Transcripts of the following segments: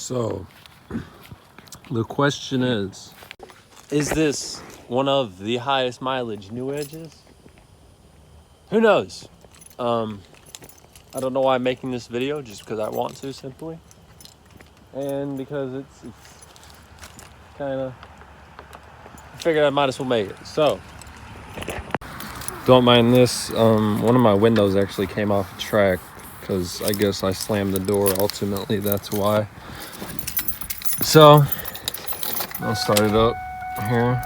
So, the question is this one of the highest mileage new edges? Who knows? I don't know why I'm making this video, just because I want to, simply. And because it's kind of, I figured I might as well make it. So, don't mind this. One of my windows actually came off the track because I guess I slammed the door. Ultimately, that's why. So, I'll start it up here.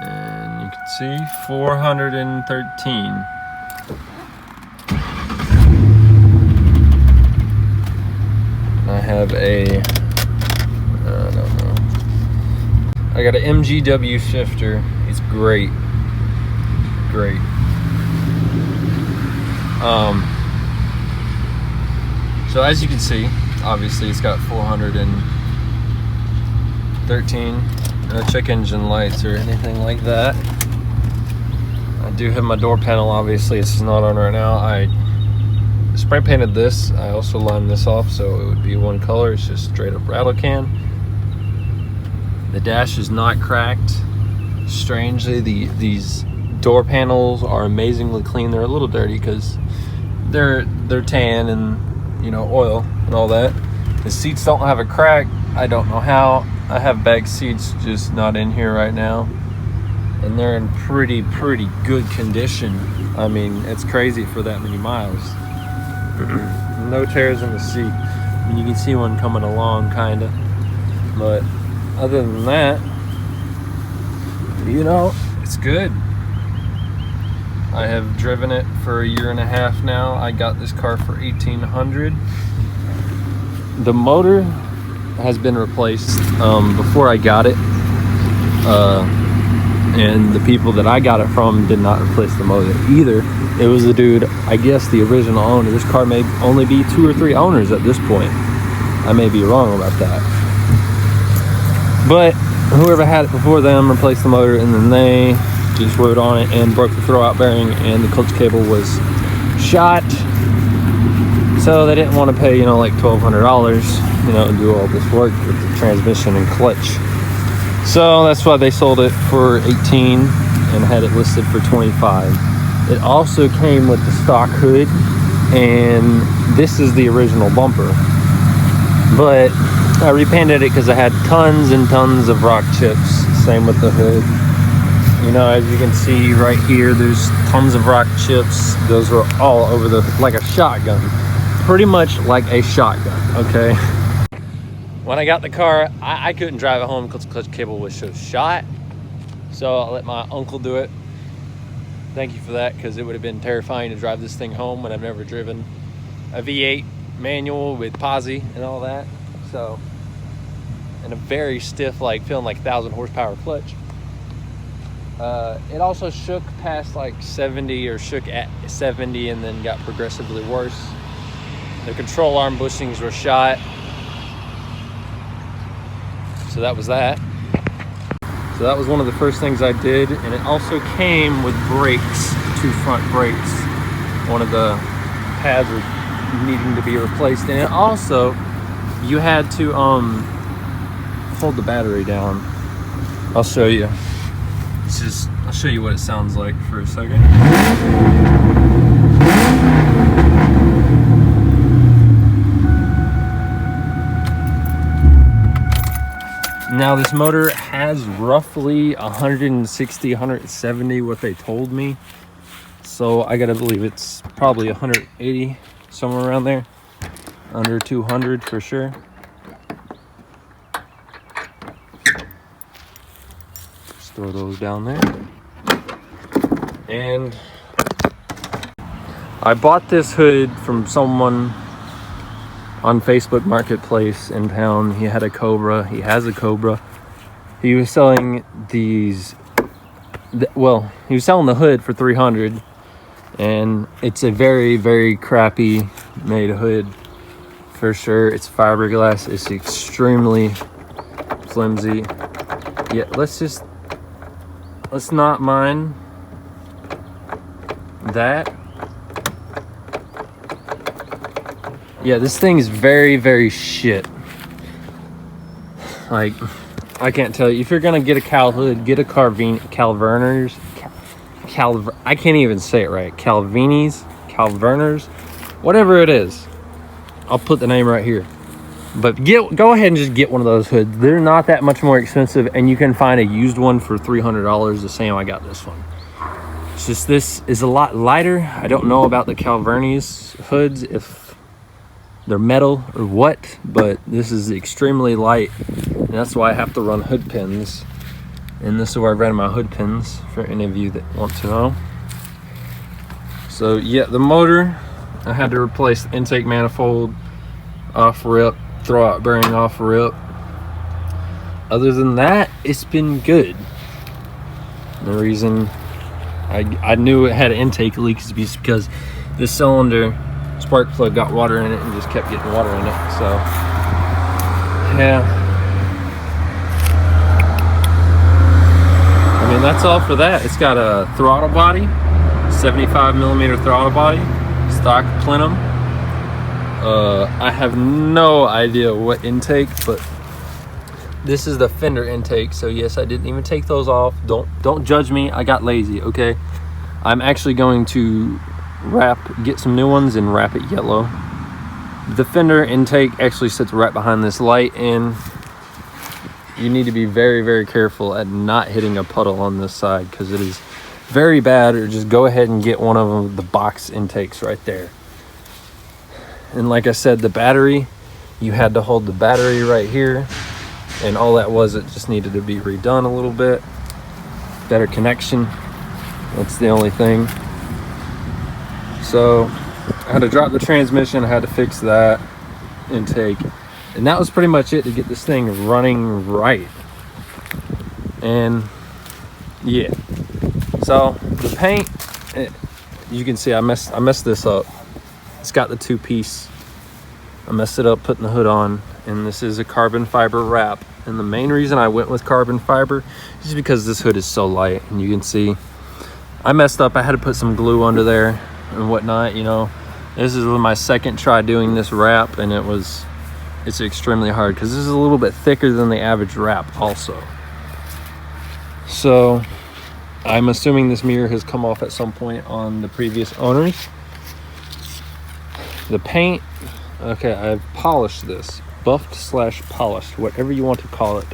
And you can see 413. I have I don't know. I got an MGW shifter. It's great. Great. So as you can see, obviously it's got 413. No check engine lights or anything like that. I do have my door panel, obviously it's not on right now. I spray painted this. I also lined this off so it would be one color. It's just straight up rattle can. The dash is not cracked. Strangely, these door panels are amazingly clean. They're a little dirty because they're tan and, you know, oil and all that. The seats don't have a crack. I don't know how. I have back seats just not in here right now, and they're in pretty good condition. I mean, it's crazy for that many miles. No tears in the seat. I mean, you can see one coming along kinda, but other than that, you know, it's good. I have driven it for a year and a half now. I got this car for $1,800. The motor has been replaced before I got it, and the people that I got it from did not replace the motor either. It was the dude, I guess the original owner. This car may only be 2 or 3 owners at this point. I may be wrong about that, but whoever had it before them replaced the motor, and then they just rode on it and broke the throwout bearing, and the clutch cable was shot. So they didn't want to pay, you know, like $1,200, you know, and do all this work with the transmission and clutch. So that's why they sold it for $18 and had it listed for $25. It also came with the stock hood, and this is the original bumper. But I repainted it because I had tons and tons of rock chips. Same with the hood. You know, as you can see right here, there's tons of rock chips. Those were all over like a shotgun. Pretty much like a shotgun, okay? When I got the car, I couldn't drive it home because the clutch cable was so shot. So I let my uncle do it. Thank you for that, because it would have been terrifying to drive this thing home when I've never driven a V8 manual with posi and all that. So, and a very stiff, like feeling like 1,000 horsepower clutch. It also shook past like 70, or shook at 70 and then got progressively worse. The control arm bushings were shot. So that was that. So that was one of the first things I did. And it also came with brakes, 2 front brakes. One of the pads was needing to be replaced. And it also, you had to hold the battery down. I'll show you. I'll show you what it sounds like for a second. Now this motor has roughly 160, 170, what they told me. So I gotta believe it's probably 180, somewhere around there. Under 200 for sure. Just throw those down there. And I bought this hood from someone on Facebook Marketplace in town. He had a Cobra. He has a Cobra. He was selling these. Well, he was selling the hood for $300, and it's a very crappy made hood for sure. It's fiberglass. It's extremely flimsy. Yeah, let's not mind that. Yeah, this thing is very, very shit. Like, I can't tell you. If you're gonna get a Cal hood, get a Calverner's. I can't even say it right. Calverner's, whatever it is. I'll put the name right here. But go ahead and just get one of those hoods. They're not that much more expensive, and you can find a used one for $300 the same I got this one. It's just this is a lot lighter. I don't know about the Calverner's hoods, if they're metal or what, but this is extremely light, and that's why I have to run hood pins. And this is where I ran my hood pins for any of you that want to know. So yeah, the motor, I had to replace the intake manifold, off rip, throwout bearing off rip. Other than that, it's been good. The reason I knew it had an intake leak is because this cylinder spark plug got water in it and just kept getting water in it. So yeah, I mean, that's all for that. It's got a throttle body, 75mm throttle body, stock plenum. I have no idea what intake, but this is the fender intake. So yes, I didn't even take those off. Don't judge me. I got lazy, okay? I'm actually going to get some new ones and wrap it yellow. The fender intake actually sits right behind this light, and you need to be very, very careful at not hitting a puddle on this side, because it is very bad. Or just go ahead and get one of them, the box intakes right there. And like I said, the battery, you had to hold the battery right here, and all that was, it just needed to be redone a little bit. Better connection, that's the only thing. So I had to drop the transmission, I had to fix that intake, and that was pretty much it to get this thing running right. And yeah, so the paint, you can see I messed this up. It's got the two-piece. I messed it up putting the hood on, and this is a carbon fiber wrap. And the main reason I went with carbon fiber is because this hood is so light, and you can see I messed up. I had to put some glue under there and whatnot. You know, this is my second try doing this wrap, and it's extremely hard because this is a little bit thicker than the average wrap also. So I'm assuming this mirror has come off at some point on the previous owners. The paint, okay, I've polished this, buffed / polished, whatever you want to call it.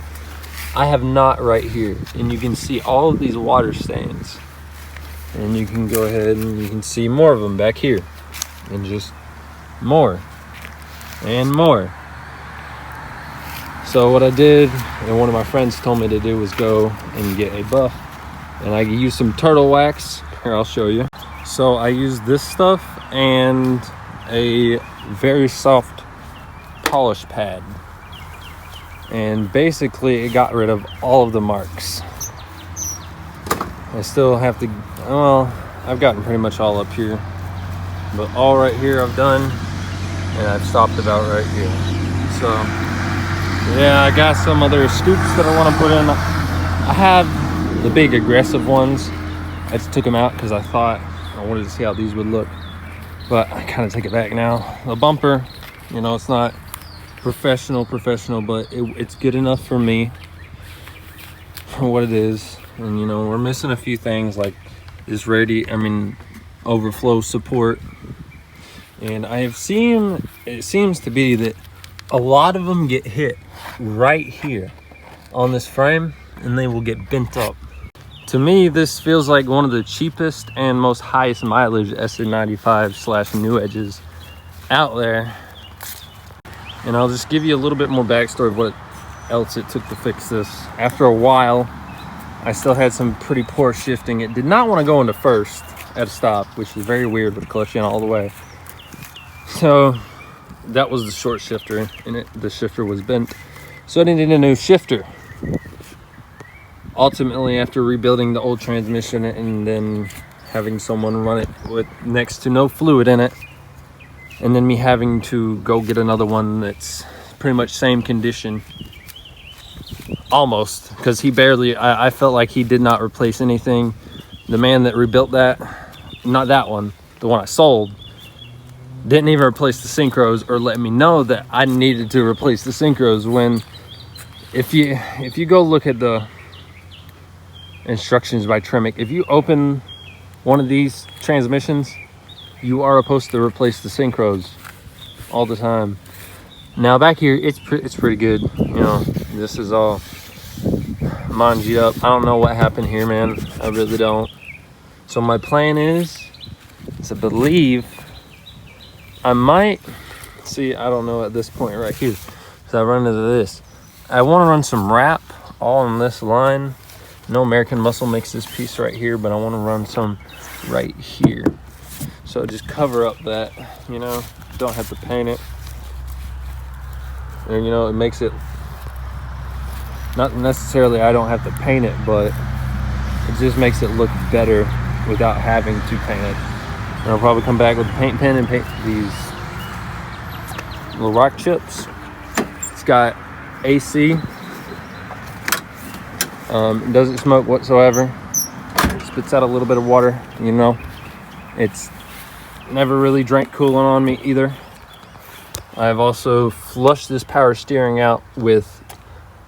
I have not right here, and you can see all of these water stains, and you can go ahead and you can see more of them back here, and just more and more. So what I did, and one of my friends told me to do, was go and get a buff, and I used some turtle wax. Here, I'll show you. So I used this stuff and a very soft polish pad, and basically it got rid of all of the marks. I still have to, well, I've gotten pretty much all up here, but all right here I've done, and I've stopped about right here. So yeah, I got some other scoops that I want to put in. I have the big aggressive ones. I just took them out because I thought I wanted to see how these would look, but I kind of take it back now. The bumper, you know, it's not professional, but it's good enough for me for what it is. And you know, we're missing a few things like this overflow support. And I have seen, it seems to be that a lot of them get hit right here on this frame, and they will get bent up. To me, this feels like one of the cheapest and most highest mileage SN95 / new edges out there. And I'll just give you a little bit more backstory of what else it took to fix this. After a while, I still had some pretty poor shifting. It did not want to go into first at a stop, which is very weird with the clutch in all the way. So that was the short shifter, and the shifter was bent. So I needed a new shifter. Ultimately, after rebuilding the old transmission and then having someone run it with next to no fluid in it, and then me having to go get another one that's pretty much same condition, almost, because he barely, I felt like he did not replace anything. The man that rebuilt that, not that one, the one I sold, didn't even replace the synchros or let me know that I needed to replace the synchros. When if you go look at the instructions by Tremec, if you open one of these transmissions, you are supposed to replace the synchros all the time. Now back here, it's pretty good. You know, this is all mangy up. I don't know what happened here, man. I really don't. So my plan is to believe I might see. I don't know at this point right here. So I run into this. I want to run some wrap all on this line. No American Muscle makes this piece right here, but I want to run some right here. So just cover up that, you know, don't have to paint it. And you know, it makes it, not necessarily I don't have to paint it, but it just makes it look better without having to paint it. And I'll probably come back with a paint pen and paint these little rock chips. It's got AC. It doesn't smoke whatsoever. Spits out a little bit of water, you know. It's never really drank coolant on me either. I've also flushed this power steering out with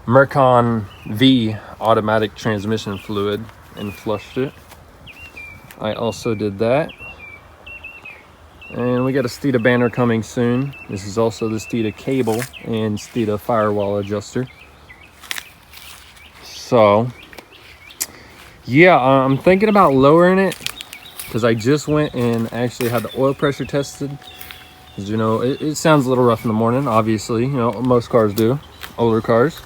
Mercon V automatic transmission fluid and flushed it. I also did that. And we got a Steeda banner coming soon. This is also the Steeda cable and Steeda firewall adjuster. So, yeah, I'm thinking about lowering it because I just went and actually had the oil pressure tested. Because, you know, it sounds a little rough in the morning, obviously. You know, most cars do, older cars.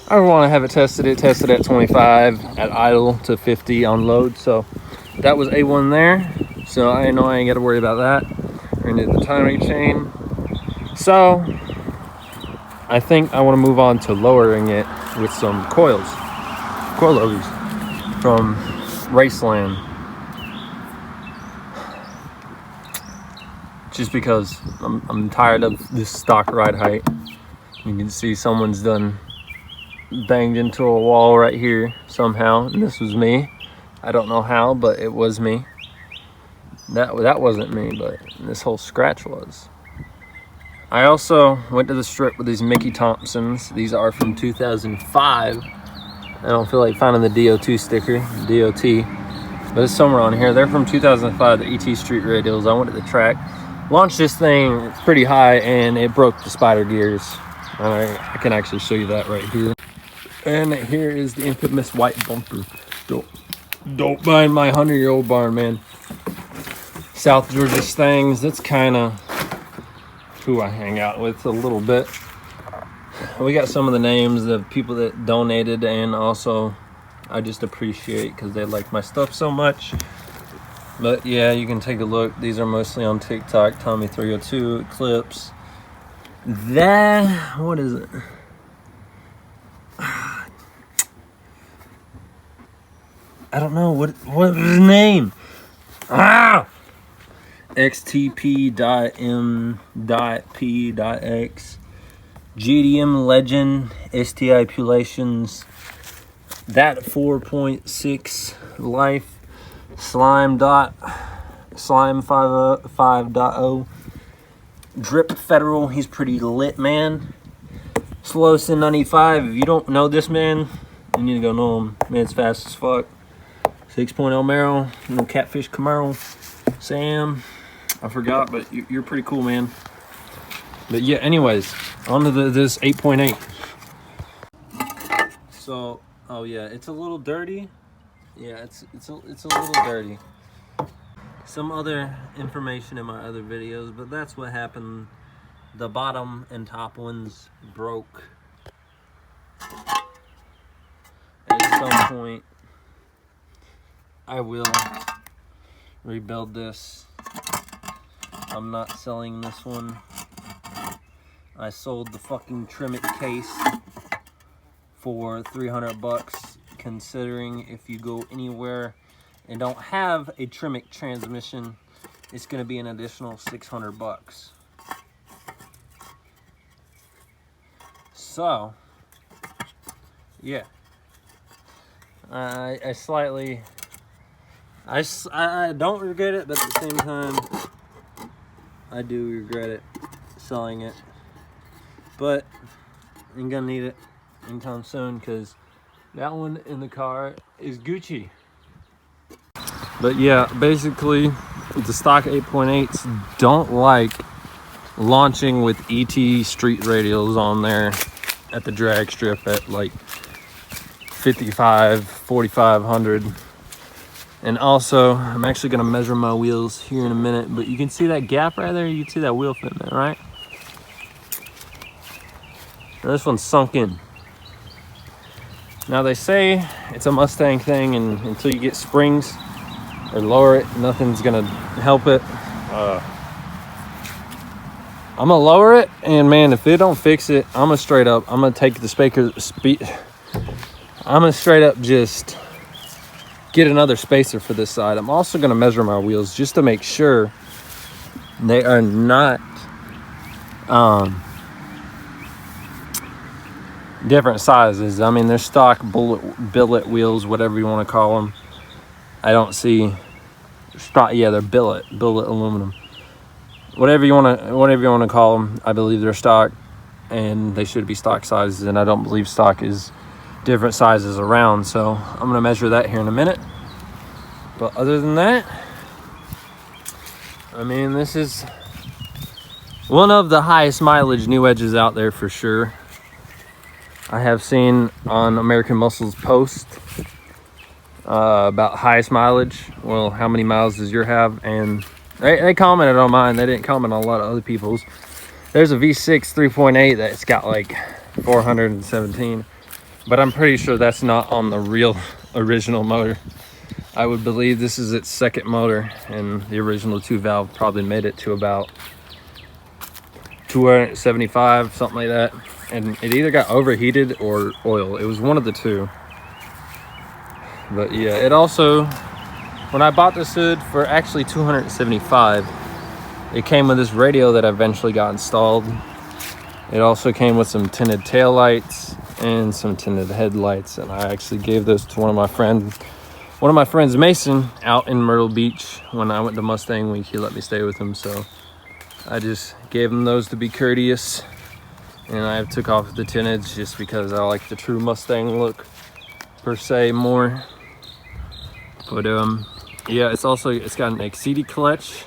I want to have it tested. It tested at 25 at idle to 50 on load. So that was A1 there. So I know I ain't got to worry about that. We're going to do the timing chain. So I think I want to move on to lowering it with some coilovers from Raceland. Just because I'm tired of this stock ride height. You can see someone's done banged into a wall right here somehow, and this was me. I don't know how, but it was me. That wasn't me, but this whole scratch was. I also went to the strip with these Mickey Thompsons. These are from 2005. I don't feel like finding the DO2 sticker, DOT, but it's somewhere on here. They're from 2005, the ET Street Radials. I went to the track, launched this thing pretty high, and it broke the spider gears. I can actually show you that right here. And here is the infamous white bumper. Don't mind my 100-year-old barn, man. South Georgia Stangs, that's kind of who I hang out with a little bit. We got some of the names of people that donated, and also I just appreciate because they like my stuff so much. But yeah, you can take a look. These are mostly on TikTok. Tommy 302 clips. That, what is it? I don't know what was his name. XTP.M.P.X GDM Legend STI Pulations. That 4.6 Life Slime 5.0 Drip Federal. He's pretty lit, man. Slowson 95. If you don't know this man, you need to go know him. Man's fast as fuck. 6.0 Merrill, no Catfish Camaro. Sam, I forgot, but you're pretty cool, man. But yeah, anyways, on to this 8.8. So, oh yeah, it's a little dirty. Yeah, it's a little dirty. Some other information in my other videos, but that's what happened. The bottom and top ones broke at some point. I will rebuild this. I'm not selling this one. I sold the fucking Tremec case for 300 bucks, considering if you go anywhere and don't have a Tremec transmission, it's going to be an additional 600 bucks. So, yeah. I don't regret it, but at the same time, I do regret it, selling it. But I'm gonna need it anytime soon because that one in the car is Gucci. But yeah, basically the stock 8.8s don't like launching with ET street radios on there at the drag strip at like 55, 4500. And also, I'm actually gonna measure my wheels here in a minute, but you can see that gap right there. You can see that wheel fitment, right? Now this one's sunk in. Now they say it's a Mustang thing, and until you get springs or lower it, nothing's gonna help it. I'm gonna lower it, and man, if they don't fix it, I'm gonna take the I'm gonna straight up just get another spacer for this side. I'm also gonna measure my wheels just to make sure they are not different sizes. I mean, they're stock billet wheels, whatever you want to call them. I don't see stock. Yeah, they're billet aluminum. Whatever you want to call them. I believe they're stock, and they should be stock sizes. And I don't believe stock is different sizes around. So I'm gonna measure that here in a minute. But other than that, I mean, this is one of the highest mileage new edges out there for sure. I have seen on American Muscle's post about highest mileage. Well, how many miles does your have? And they commented on mine. They didn't comment on a lot of other people's. There's a V6 3.8 that's got like 417, but I'm pretty sure that's not on the real original motor. I would believe this is its second motor, and the original 2-valve probably made it to about 275, something like that. And it either got overheated or oil. It was one of the two. But yeah, it also, when I bought this hood for actually $275, it came with this radio that I eventually got installed. It also came with some tinted tail lights and some tinted headlights, and I actually gave those to one of my friends, Mason, out in Myrtle Beach. When I went to Mustang Week, he let me stay with him, so I just gave him those to be courteous. And I took off the tintage just because I like the true Mustang look per se more. But yeah, it's got an XCD clutch.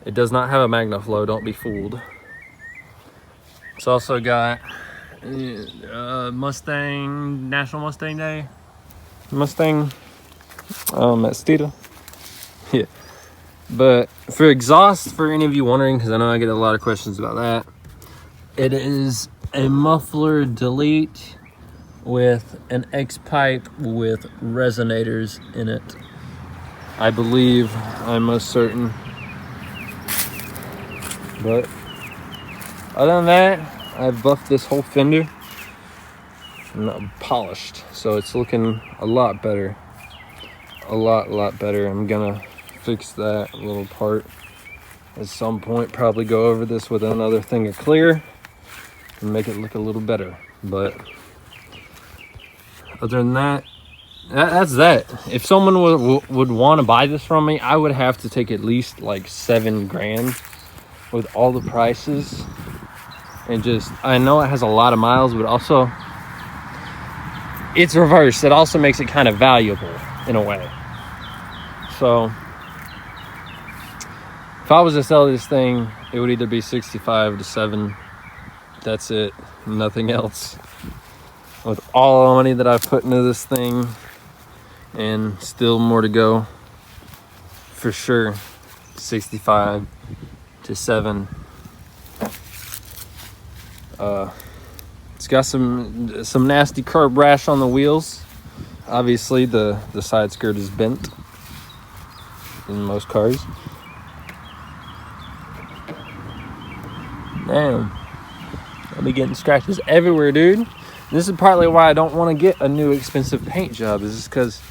It does not have a MagnaFlow, don't be fooled. It's also got Mustang, National Mustang Day. Mustang at Stita. Yeah. But for exhaust, for any of you wondering, because I know I get a lot of questions about that, it is a muffler delete with an X pipe with resonators in it. I believe, I'm most certain. But other than that, I've buffed this whole fender and polished, so it's looking a lot better. A lot better. I'm gonna fix that little part at some point, probably go over this with another thing of clear and make it look a little better. But other than that, that's that. If someone would want to buy this from me, I would have to take at least like $7 grand with all the prices. And just, I know it has a lot of miles, but also it's reversed. It also makes it kind of valuable in a way. So if I was to sell this thing, it would either be 65 to 7. That's it, nothing else. With all the money that I've put into this thing, and still more to go, for sure, 65 to 7. It's got some nasty curb rash on the wheels. Obviously, the side skirt is bent in most cars. Damn. I'll be getting scratches everywhere, dude. This is partly why I don't want to get a new expensive paint job, is just because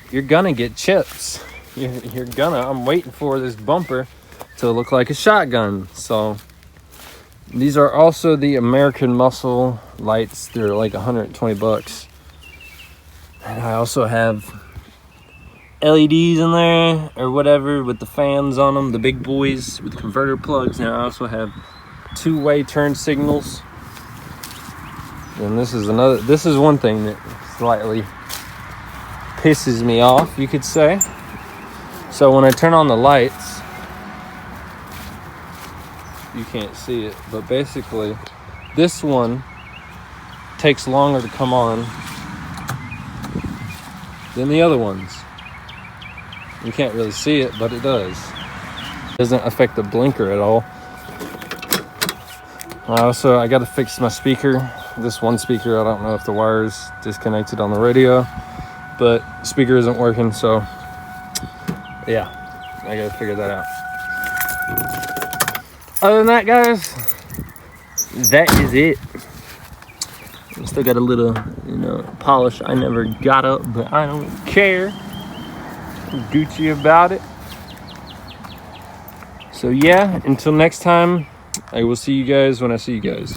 you're gonna get chips. I'm waiting for this bumper to look like a shotgun. So these are also the American Muscle lights. They're like $120. And I also have LEDs in there or whatever with the fans on them, the big boys with the converter plugs. And I also have two-way turn signals. And this is one thing that slightly pisses me off, you could say. So when I turn on the lights, you can't see it, but basically this one takes longer to come on than the other ones. You can't really see it, but it does. It doesn't affect the blinker at all. I got to fix my speaker. This one speaker, I don't know if the wire's disconnected on the radio, but speaker isn't working, so yeah, I got to figure that out. Other than that, guys, that is it. I still got a little, polish I never got up, but I don't care. I'm Gucci about it. So yeah, until next time, I will see you guys when I see you guys.